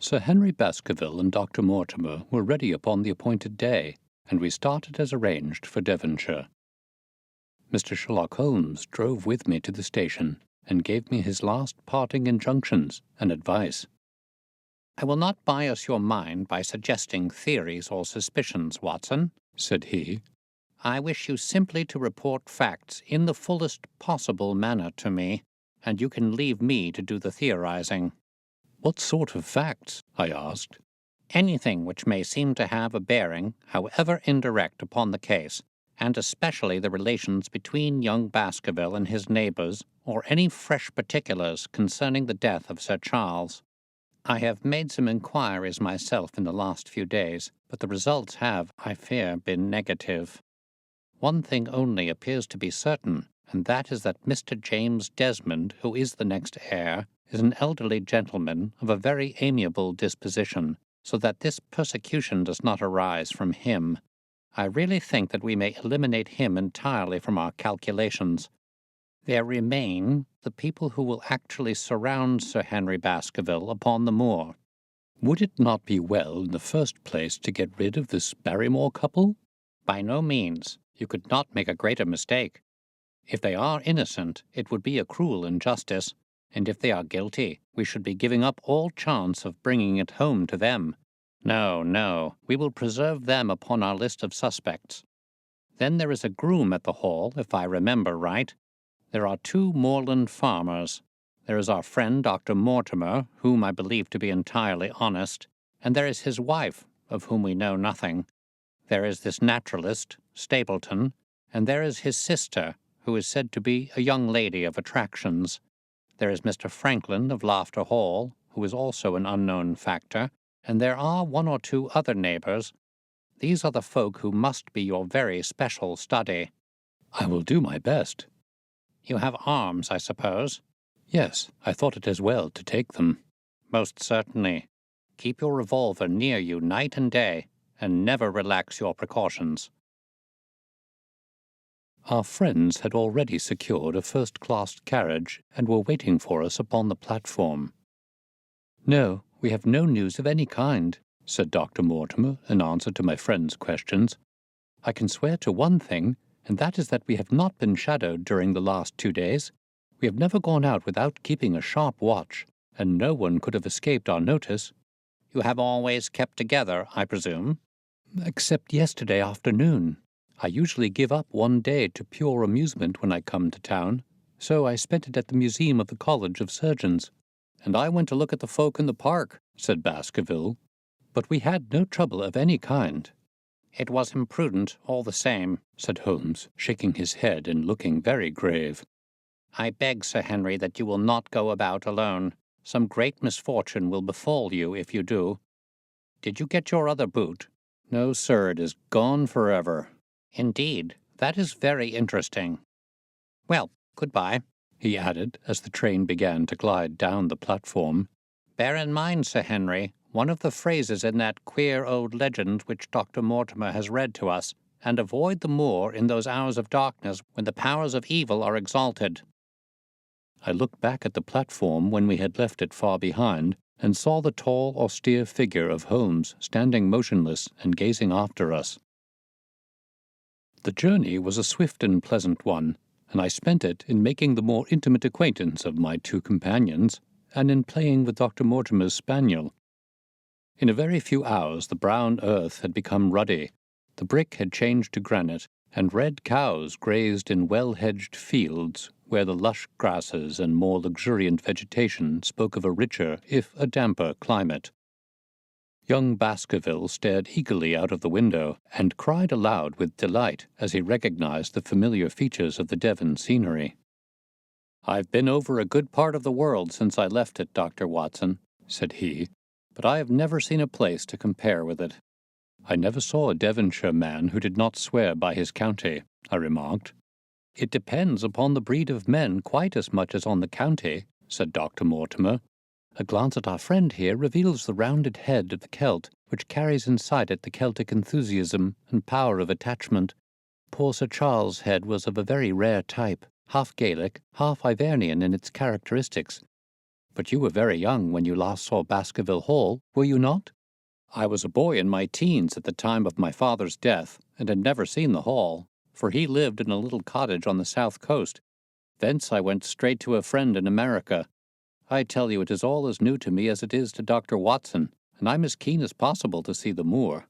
Sir Henry Baskerville and Dr. Mortimer were ready upon the appointed day, and we started as arranged for Devonshire. Mr. Sherlock Holmes drove with me to the station and gave me his last parting injunctions and advice. "I will not bias your mind by suggesting theories or suspicions, Watson," said he. "I wish you simply to report facts in the fullest possible manner to me, and you can leave me to do the theorizing." "What sort of facts?" I asked. "Anything which may seem to have a bearing, however indirect, upon the case, and especially the relations between young Baskerville and his neighbours, or any fresh particulars concerning the death of Sir Charles. I have made some inquiries myself in the last few days, but the results have, I fear, been negative. One thing only appears to be certain, and that is that Mr. James Desmond, who is the next heir, is an elderly gentleman of a very amiable disposition, so that this persecution does not arise from him. I really think that we may eliminate him entirely from our calculations. There remain the people who will actually surround Sir Henry Baskerville upon the moor." "Would it not be well, in the first place, to get rid of this Barrymore couple?" "By no means. You could not make a greater mistake. If they are innocent, it would be a cruel injustice, and if they are guilty, we should be giving up all chance of bringing it home to them. No, no, we will preserve them upon our list of suspects. Then there is a groom at the Hall, if I remember right. There are 2 moorland farmers. There is our friend Dr. Mortimer, whom I believe to be entirely honest, and there is his wife, of whom we know nothing. There is this naturalist, Stapleton, and there is his sister, who is said to be a young lady of attractions. There is Mr. Franklin of Laughter Hall, who is also an unknown factor, and there are 1 or 2 other neighbours. These are the folk who must be your very special study." "I will do my best." "You have arms, I suppose?" "Yes, I thought it as well to take them." "Most certainly. Keep your revolver near you night and day, and never relax your precautions." Our friends had already secured a first-class carriage and were waiting for us upon the platform. "No, we have no news of any kind," said Dr. Mortimer in answer to my friend's questions. "I can swear to one thing, and that is that we have not been shadowed during the last 2 days. We have never gone out without keeping a sharp watch, and no one could have escaped our notice." "You have always kept together, I presume?" "Except yesterday afternoon. I usually give up one day to pure amusement when I come to town, so I spent it at the Museum of the College of Surgeons." "And I went to look at the folk in the park," said Baskerville. "But we had no trouble of any kind." "It was imprudent, all the same," said Holmes, shaking his head and looking very grave. "I beg, Sir Henry, that you will not go about alone. Some great misfortune will befall you if you do. Did you get your other boot?" "No, sir, it is gone forever." "Indeed, that is very interesting. Well, good-bye," he added as the train began to glide down the platform. "Bear in mind, Sir Henry, one of the phrases in that queer old legend which Dr. Mortimer has read to us, and avoid the moor in those hours of darkness when the powers of evil are exalted." I looked back at the platform when we had left it far behind, and saw the tall, austere figure of Holmes standing motionless and gazing after us. The journey was a swift and pleasant one, and I spent it in making the more intimate acquaintance of my 2 companions, and in playing with Dr. Mortimer's spaniel. In a very few hours the brown earth had become ruddy, the brick had changed to granite, and red cows grazed in well-hedged fields where the lush grasses and more luxuriant vegetation spoke of a richer, if a damper, climate. Young Baskerville stared eagerly out of the window and cried aloud with delight as he recognized the familiar features of the Devon scenery. "I've been over a good part of the world since I left it, Dr. Watson," said he, "but I have never seen a place to compare with it." "I never saw a Devonshire man who did not swear by his county," I remarked. "It depends upon the breed of men quite as much as on the county," said Dr. Mortimer. "A glance at our friend here reveals the rounded head of the Celt, which carries inside it the Celtic enthusiasm and power of attachment. Poor Sir Charles' head was of a very rare type, half Gaelic, half Ivernian in its characteristics. But you were very young when you last saw Baskerville Hall, were you not? I was a boy in my teens at the time of my father's death, and had never seen the hall, for he lived in a little cottage on the south coast. Thence I went straight to a friend in America. I tell you, it is all as new to me as it is to Dr. Watson, and I'm as keen as possible to see the moor.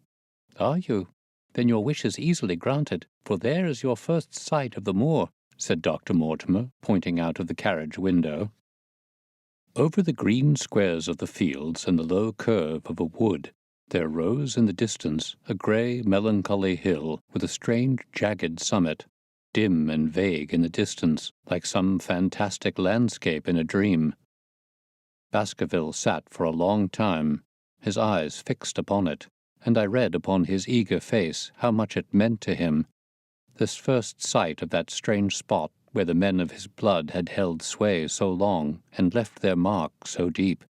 Are you? Then your wish is easily granted, for there is your first sight of the moor, said Dr. Mortimer, pointing out of the carriage window. Over the green squares of the fields and the low curve of a wood, there rose in the distance a grey, melancholy hill with a strange, jagged summit, dim and vague in the distance, like some fantastic landscape in a dream. Baskerville sat for a long time, his eyes fixed upon it, and I read upon his eager face how much it meant to him, this first sight of that strange spot where the men of his blood had held sway so long and left their mark so deep.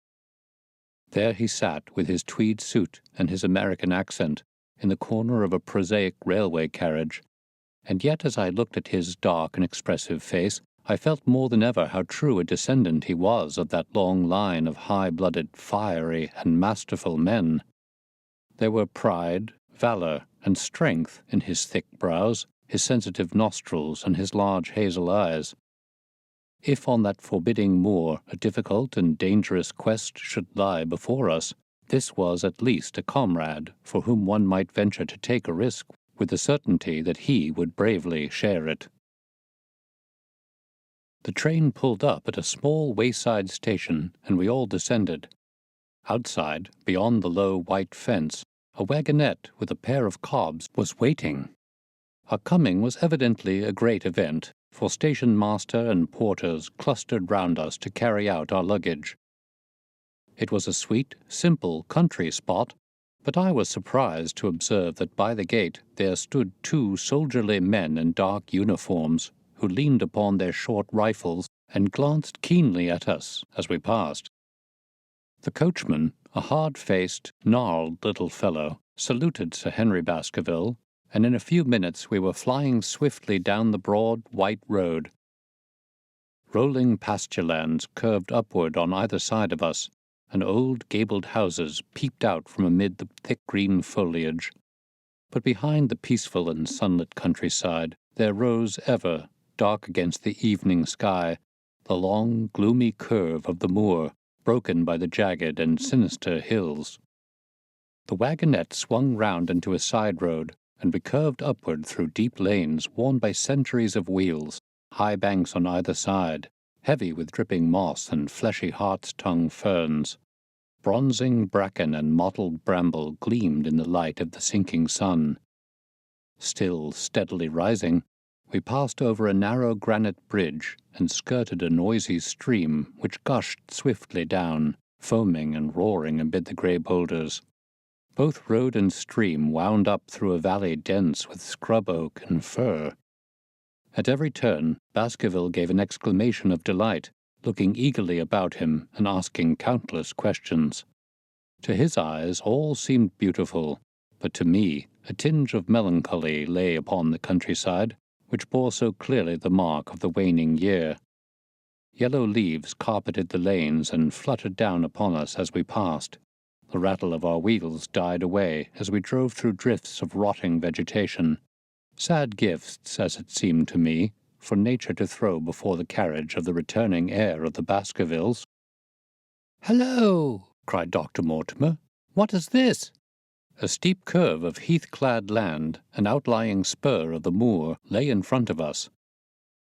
There he sat with his tweed suit and his American accent in the corner of a prosaic railway carriage, and yet as I looked at his dark and expressive face, I felt more than ever how true a descendant he was of that long line of high-blooded, fiery, and masterful men. There were pride, valor, and strength in his thick brows, his sensitive nostrils, and his large hazel eyes. If on that forbidding moor a difficult and dangerous quest should lie before us, this was at least a comrade for whom one might venture to take a risk with the certainty that he would bravely share it. The train pulled up at a small wayside station, and we all descended. Outside, beyond the low white fence, a wagonette with a pair of cobs was waiting. Our coming was evidently a great event, for station master and porters clustered round us to carry out our luggage. It was a sweet, simple country spot, but I was surprised to observe that by the gate there stood two soldierly men in dark uniforms, who leaned upon their short rifles and glanced keenly at us as we passed. The coachman, a hard-faced, gnarled little fellow, saluted Sir Henry Baskerville, and in a few minutes we were flying swiftly down the broad, white road. Rolling pasture lands curved upward on either side of us, and old gabled houses peeped out from amid the thick green foliage. But behind the peaceful and sunlit countryside there rose ever, dark against the evening sky, the long, gloomy curve of the moor, broken by the jagged and sinister hills. The wagonette swung round into a side road, and we curved upward through deep lanes worn by centuries of wheels, high banks on either side, heavy with dripping moss and fleshy hart's-tongue ferns. Bronzing bracken and mottled bramble gleamed in the light of the sinking sun. Still steadily rising, we passed over a narrow granite bridge and skirted a noisy stream which gushed swiftly down, foaming and roaring amid the grey boulders. Both road and stream wound up through a valley dense with scrub oak and fir. At every turn, Baskerville gave an exclamation of delight, looking eagerly about him and asking countless questions. To his eyes all seemed beautiful, but to me a tinge of melancholy lay upon the countryside, which bore so clearly the mark of the waning year. Yellow leaves carpeted the lanes and fluttered down upon us as we passed. The rattle of our wheels died away as we drove through drifts of rotting vegetation. Sad gifts, as it seemed to me, for nature to throw before the carriage of the returning heir of the Baskervilles. "Hello!" cried Dr. Mortimer. "What is this?" A steep curve of heath-clad land, an outlying spur of the moor, lay in front of us.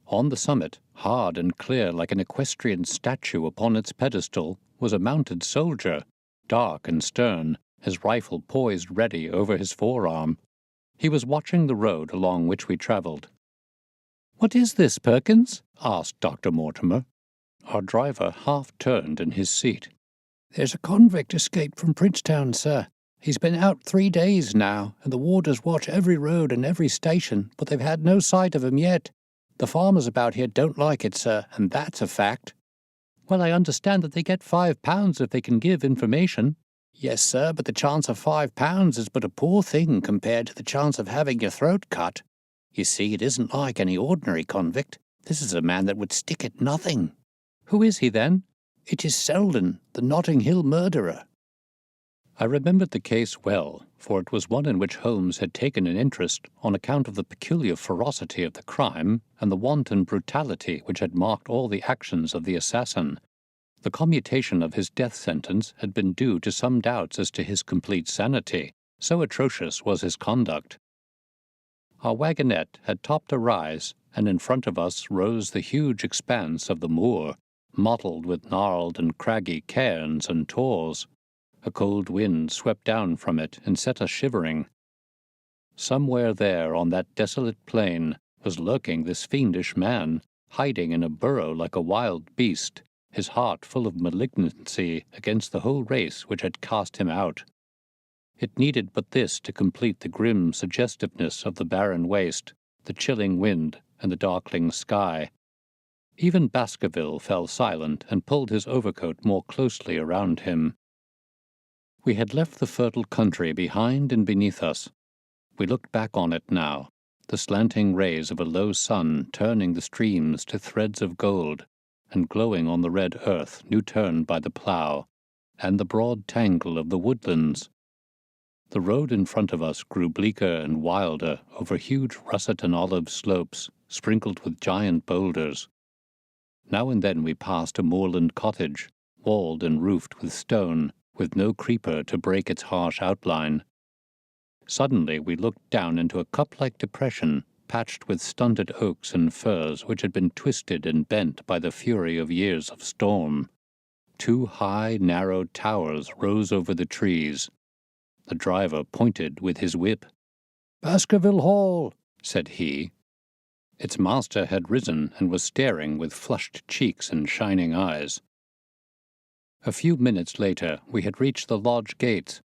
On the summit, hard and clear like an equestrian statue upon its pedestal, was a mounted soldier, dark and stern, his rifle poised ready over his forearm. He was watching the road along which we travelled. "What is this, Perkins?" asked Dr. Mortimer. Our driver half-turned in his seat. "There's a convict escaped from Princetown, sir. He's been out 3 days now, and the warders watch every road and every station, but they've had no sight of him yet. The farmers about here don't like it, sir, and that's a fact." "Well, I understand that they get £5 if they can give information." "Yes, sir, but the chance of £5 is but a poor thing compared to the chance of having your throat cut. You see, it isn't like any ordinary convict. This is a man that would stick at nothing." "Who is he, then?" It is Selden, the Notting Hill murderer." I remembered the case well, for it was one in which Holmes had taken an interest on account of the peculiar ferocity of the crime and the wanton brutality which had marked all the actions of the assassin. The commutation of his death sentence had been due to some doubts as to his complete sanity, so atrocious was his conduct. Our wagonette had topped a rise, and in front of us rose the huge expanse of the moor, mottled with gnarled and craggy cairns and tors. A cold wind swept down from it and set us shivering. Somewhere there on that desolate plain was lurking this fiendish man, hiding in a burrow like a wild beast, his heart full of malignancy against the whole race which had cast him out. It needed but this to complete the grim suggestiveness of the barren waste, the chilling wind, and the darkling sky. Even Baskerville fell silent and pulled his overcoat more closely around him. We had left the fertile country behind and beneath us. We looked back on it now, the slanting rays of a low sun turning the streams to threads of gold, and glowing on the red earth new-turned by the plough, and the broad tangle of the woodlands. The road in front of us grew bleaker and wilder over huge russet and olive slopes, sprinkled with giant boulders. Now and then we passed a moorland cottage, walled and roofed with stone, with no creeper to break its harsh outline. Suddenly we looked down into a cup-like depression, patched with stunted oaks and firs which had been twisted and bent by the fury of years of storm. 2 high, narrow towers rose over the trees. The driver pointed with his whip. "Baskerville Hall," said he. Its master had risen and was staring with flushed cheeks and shining eyes. A few minutes later we had reached the lodge gates,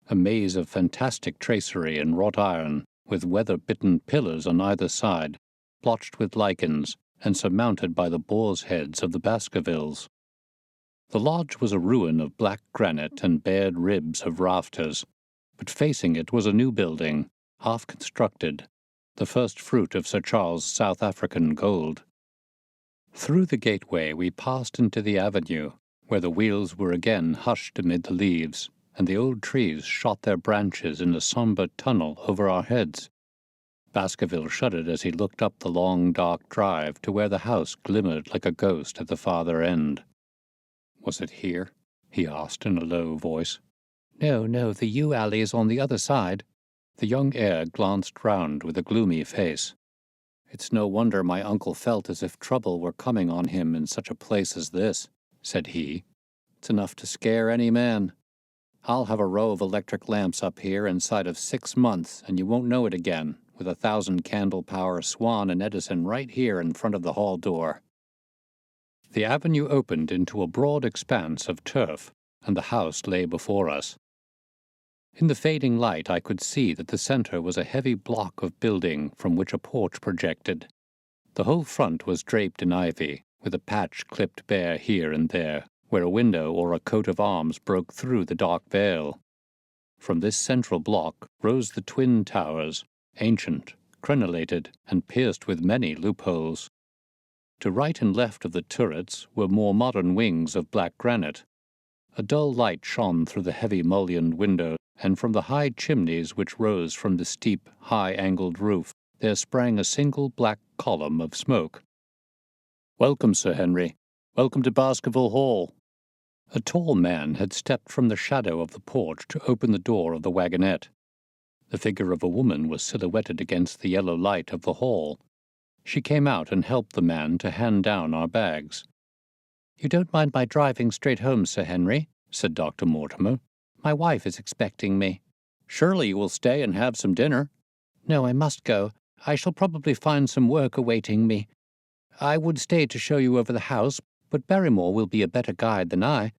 a maze of fantastic tracery in wrought iron, with weather-bitten pillars on either side, blotched with lichens, and surmounted by the boar's heads of the Baskervilles. The lodge was a ruin of black granite and bared ribs of rafters, but facing it was a new building, half-constructed, the first fruit of Sir Charles' South African gold. Through the gateway we passed into the avenue, where the wheels were again hushed amid the leaves, and the old trees shot their branches in a sombre tunnel over our heads. Baskerville shuddered as he looked up the long, dark drive to where the house glimmered like a ghost at the farther end. "Was it here?" he asked in a low voice. No, the yew alley is on the other side." The young heir glanced round with a gloomy face. "It's no wonder my uncle felt as if trouble were coming on him in such a place as this," said he. "It's enough to scare any man. I'll have a row of electric lamps up here inside of 6 months, and you won't know it again, with a 1,000-candle-power Swan and Edison right here in front of the hall door." The avenue opened into a broad expanse of turf, and the house lay before us. In the fading light I could see that the center was a heavy block of building from which a porch projected. The whole front was draped in ivy, with a patch clipped bare here and there, where a window or a coat of arms broke through the dark veil. From this central block rose the twin towers, ancient, crenellated, and pierced with many loopholes. To right and left of the turrets were more modern wings of black granite. A dull light shone through the heavy mullioned windows, and from the high chimneys which rose from the steep, high-angled roof there sprang a single black column of smoke. "Welcome, Sir Henry. Welcome to Baskerville Hall." A tall man had stepped from the shadow of the porch to open the door of the wagonette. The figure of a woman was silhouetted against the yellow light of the hall. She came out and helped the man to hand down our bags. "You don't mind my driving straight home, Sir Henry?" said Dr. Mortimer. "My wife is expecting me." "Surely you will stay and have some dinner." "No, I must go. I shall probably find some work awaiting me. I would stay to show you over the house, but Barrymore will be a better guide than I.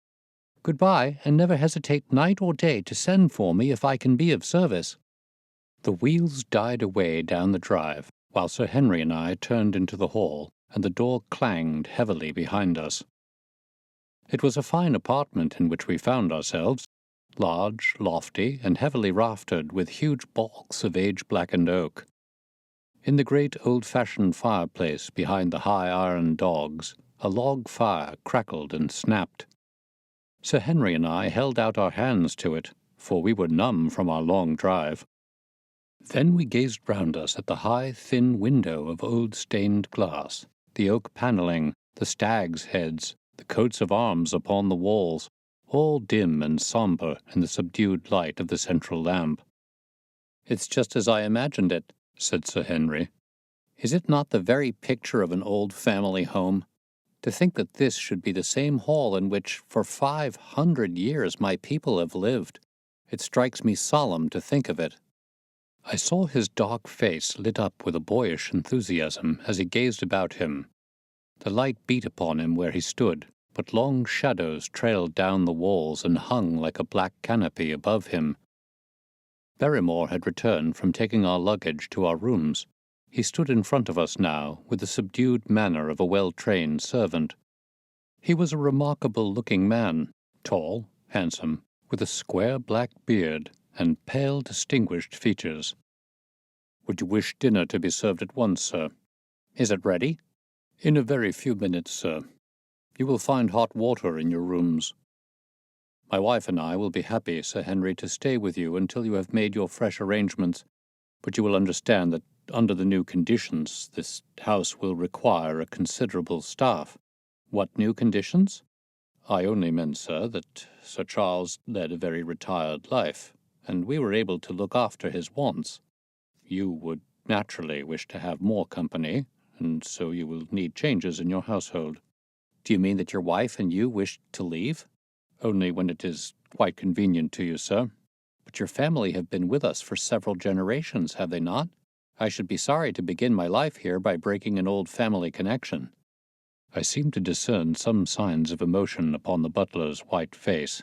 Goodbye, and never hesitate night or day to send for me if I can be of service." The wheels died away down the drive, while Sir Henry and I turned into the hall, and the door clanged heavily behind us. It was a fine apartment in which we found ourselves, large, lofty, and heavily raftered with huge balks of age-blackened oak. In the great old-fashioned fireplace behind the high iron dogs, A log fire crackled and snapped. Sir Henry and I held out our hands to it, for we were numb from our long drive. Then we gazed round us at the high, thin window of old stained glass, the oak panelling, the stags' heads, the coats of arms upon the walls, all dim and sombre in the subdued light of the central lamp. "It's just as I imagined it," said Sir Henry. "Is it not the very picture of an old family home? To think that this should be the same hall in which for 500 years my people have lived. It strikes me solemn to think of it." I saw his dark face lit up with a boyish enthusiasm as he gazed about him. The light beat upon him where he stood, but long shadows trailed down the walls and hung like a black canopy above him. Barrymore had returned from taking our luggage to our rooms. He stood in front of us now with the subdued manner of a well-trained servant. He was a remarkable-looking man, tall, handsome, with a square black beard and pale, distinguished features. "Would you wish dinner to be served at once, sir? Is it ready?" "In a very few minutes, sir. You will find hot water in your rooms." "My wife and I will be happy, Sir Henry, to stay with you until you have made your fresh arrangements, but you will understand that under the new conditions this house will require a considerable staff." "What new conditions?" "I only meant, sir, that Sir Charles led a very retired life, and we were able to look after his wants. You would naturally wish to have more company, and so you will need changes in your household." "Do you mean that your wife and you wish to leave?" "Only when it is quite convenient to you, sir." "But your family have been with us for several generations, have they not? I should be sorry to begin my life here by breaking an old family connection." I seemed to discern some signs of emotion upon the butler's white face.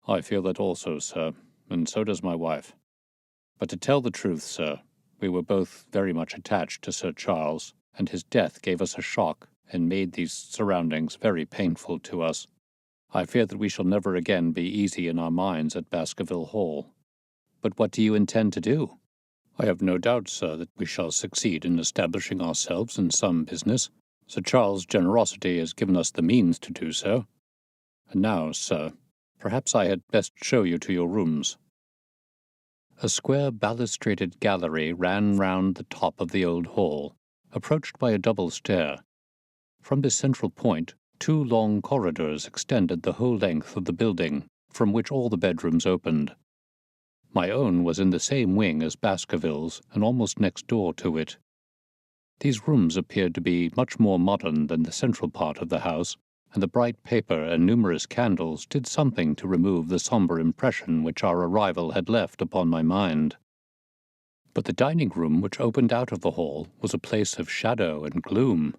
"I feel that also, sir, and so does my wife. But to tell the truth, sir, we were both very much attached to Sir Charles, and his death gave us a shock and made these surroundings very painful to us. I fear that we shall never again be easy in our minds at Baskerville Hall." "But what do you intend to do?" "I have no doubt, sir, that we shall succeed in establishing ourselves in some business. Sir Charles' generosity has given us the means to do so. And now, sir, perhaps I had best show you to your rooms." A square balustraded gallery ran round the top of the old hall, approached by a double stair. From this central point, 2 long corridors extended the whole length of the building, from which all the bedrooms opened. My own was in the same wing as Baskervilles, and almost next door to it. These rooms appeared to be much more modern than the central part of the house, and the bright paper and numerous candles did something to remove the sombre impression which our arrival had left upon my mind. But the dining room which opened out of the hall was a place of shadow and gloom.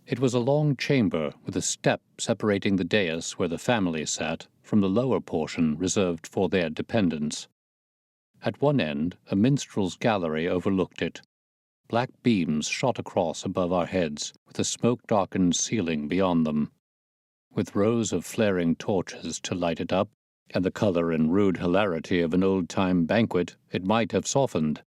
It was a long chamber with a step separating the dais where the family sat from the lower portion reserved for their dependents. At one end, a minstrel's gallery overlooked it. Black beams shot across above our heads, with a smoke-darkened ceiling beyond them. With rows of flaring torches to light it up, and the color and rude hilarity of an old-time banquet, it might have softened.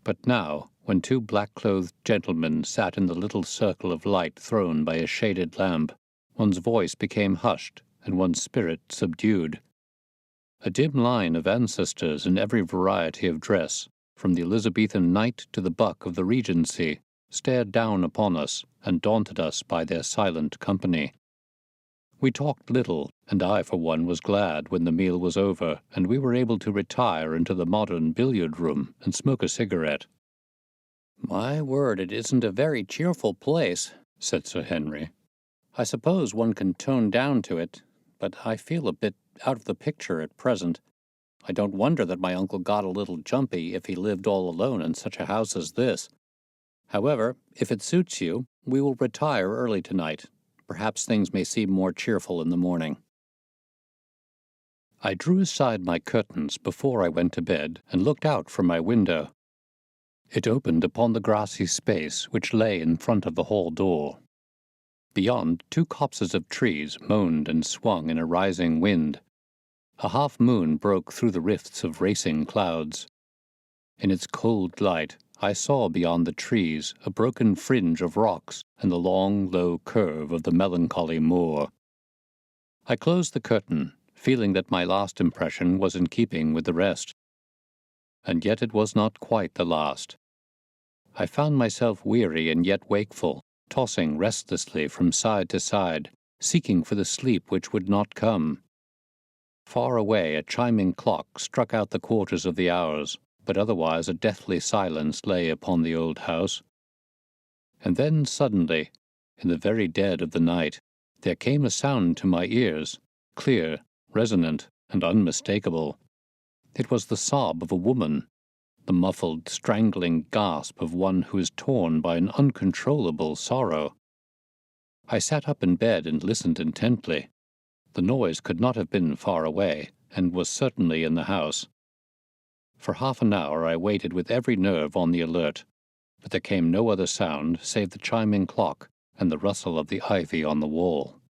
But now, when 2 black-clothed gentlemen sat in the little circle of light thrown by a shaded lamp, one's voice became hushed and one's spirit subdued. A dim line of ancestors in every variety of dress, from the Elizabethan knight to the buck of the Regency, stared down upon us and daunted us by their silent company. We talked little, and I for one was glad when the meal was over and we were able to retire into the modern billiard-room and smoke a cigarette. "My word, it isn't a very cheerful place," said Sir Henry. "I suppose one can tone down to it, but I feel a bit out of the picture at present. I don't wonder that my uncle got a little jumpy if he lived all alone in such a house as this. However, if it suits you, we will retire early tonight. Perhaps things may seem more cheerful in the morning." I drew aside my curtains before I went to bed and looked out from my window. It opened upon the grassy space which lay in front of the hall door. Beyond, 2 copses of trees moaned and swung in a rising wind. A half-moon broke through the rifts of racing clouds. In its cold light, I saw beyond the trees a broken fringe of rocks and the long, low curve of the melancholy moor. I closed the curtain, feeling that my last impression was in keeping with the rest. And yet it was not quite the last. I found myself weary and yet wakeful, tossing restlessly from side to side, seeking for the sleep which would not come. Far away a chiming clock struck out the quarters of the hours, but otherwise a deathly silence lay upon the old house. And then suddenly, in the very dead of the night, there came a sound to my ears, clear, resonant, and unmistakable. It was the sob of a woman, the muffled, strangling gasp of one who is torn by an uncontrollable sorrow. I sat up in bed and listened intently. The noise could not have been far away, and was certainly in the house. For half an hour I waited with every nerve on the alert, but there came no other sound save the chiming clock and the rustle of the ivy on the wall.